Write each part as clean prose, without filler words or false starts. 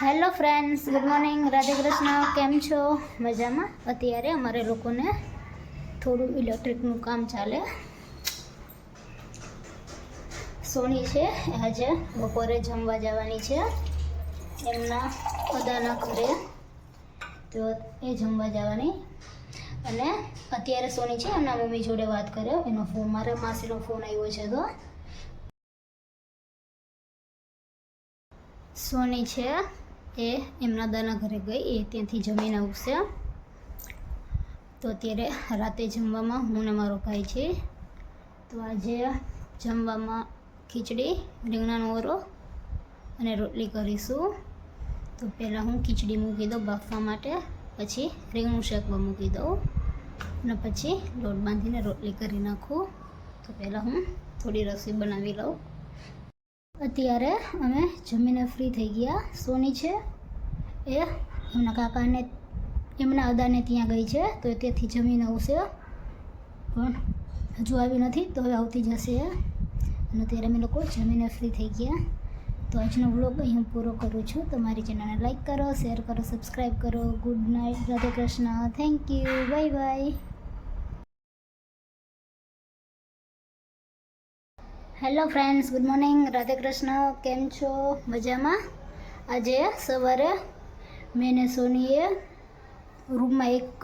Hello friends, good morning, Radhe Krishna. કેમ છો? મજામાં? અત્યારે અમારે લોકોને થોડું ઇલેક્ટ્રિકનું કામ ચાલે. સોની છે આજે બપોરે જમવા જવાની છે એમના અદાના ઘરે, તો એ જમવા જવાની. અને અત્યારે સોની છે એમના મમ્મી જોડે વાત કર્યો, એનો ફોન મારા માસીનો ફોન આવ્યો છે. તો સોની છે એ એમના દાના ઘરે ગઈ, એ ત્યાંથી જમીને આવશે. તો અત્યારે રાતે જમવામાં હું ને મારો ભાઈ છે. તો આજે જમવામાં ખીચડી, રીંગણાનો ઓરો અને રોટલી કરીશું. તો પહેલાં હું ખીચડી મૂકી દઉં બાફવા માટે, પછી રીંગણું શેકવા મૂકી દઉં અને પછી લોટ બાંધીને રોટલી કરી નાખું. તો પહેલાં હું થોડી રસોઈ બનાવી લઉં. અત્યારે અમે જમીને ફ્રી થઈ ગયા. સોની છે એ એમના કાકાને એમના અદાને ત્યાં ગઈ છે, તો ત્યાંથી જમીને આવશે, પણ હજુ આવી નથી, તો હવે આવતી જશે. અને અત્યારે અમે લોકો જમીને ફ્રી થઈ ગયા. તો આજનો વ્લોગ અહીં પૂરો કરું છું. તમારી ચેનલને લાઈક કરો, શેર કરો, સબસ્ક્રાઈબ કરો. Good night, Radhe Krishna, thank you, bye bye. Hello friends, good morning, Radhe Krishna. કેમ છો? મજામાં? આજે સવારે મેં ને સોનીએ રૂમમાં એક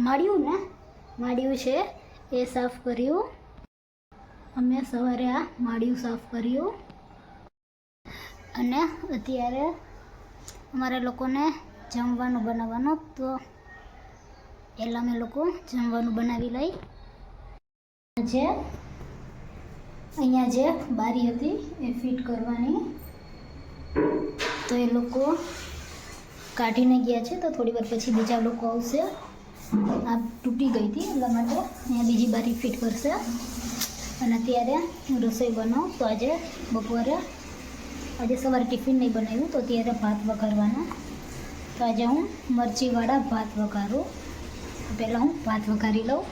માળિયું છે એ સાફ કર્યું. અમે સવારે આ માળિયું સાફ કર્યું. અને અત્યારે અમારા લોકોને જમવાનું બનાવવાનું, તો પહેલાં અમે લોકો જમવાનું બનાવી લઈ. આજે અહીંયા જે બારી હતી એ ફિટ કરવાની, તો એ લોકો કાઢીને ગયા છે. તો થોડી વાર પછી બીજા લોકો આવશે. આ તૂટી ગઈ હતી એટલા માટે અહીંયા બીજી બારી ફિટ કરશે. અને અત્યારે હું રસોઈ બનાવું. તો આજે સવારે ટિફિન નહીં બનાવ્યું, તો અત્યારે ભાત વઘારવાના. તો આજે હું મરચીવાળા ભાત વઘારું. પહેલાં હું ભાત વઘારી લઉં.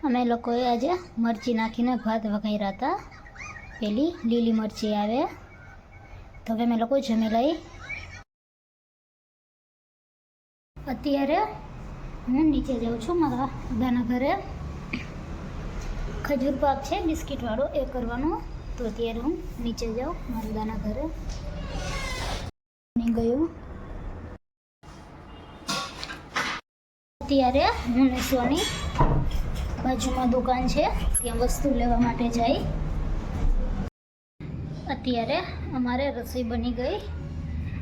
અમે લોકોએ આજે મરચી નાખીને ભાત વઘાર્યા હતા. પેલી લીલી મરચી આવે. તો હવે અમે લોકો જમી લઈ. અત્યારે હું નીચે જાઉં છું મારા દાના ઘરે. ખજૂર પાક છે બિસ્કિટવાળો, એ કરવાનો. તો અત્યારે હું નીચે જાઉં મારા દાના ઘરે. ગયું અત્યારે હું ને સોની બાજુમાં દુકાન છે ત્યાં વસ્તુ લેવા માટે જાય. અત્યારે અમારે રસોઈ બની ગઈ.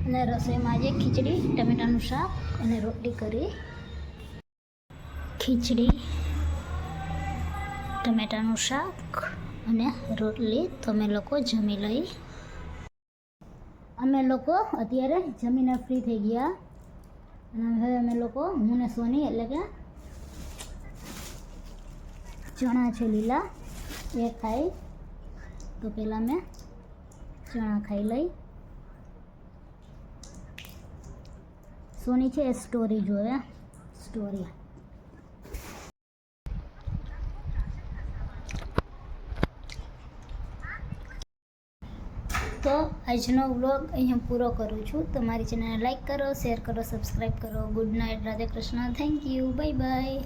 અને રસોઈમાં આજે ખીચડી, ટમેટાનું શાક અને રોટલી કરી. ખીચડી, ટમેટાનું શાક અને રોટલી. તો અમે લોકો જમી લઈ. અમે લોકો અત્યારે જમીને ફ્રી થઈ ગયા. અને હવે અમે લોકો હું ને સોની, એટલે કે ચણા છે લીલા, એ ખાઈ. તો પહેલાં મેં ચણા ખાઈ લઈ. સોની છે એ સ્ટોરી જોવે. સ્ટોરી તો આજનો વ્લોગ અહીંયા પૂરો કરું છું. તમારી ચેનલને લાઈક કરો, શેર કરો, સબસ્ક્રાઈબ કરો. Good night, Radhe Krishna, thank you, bye bye.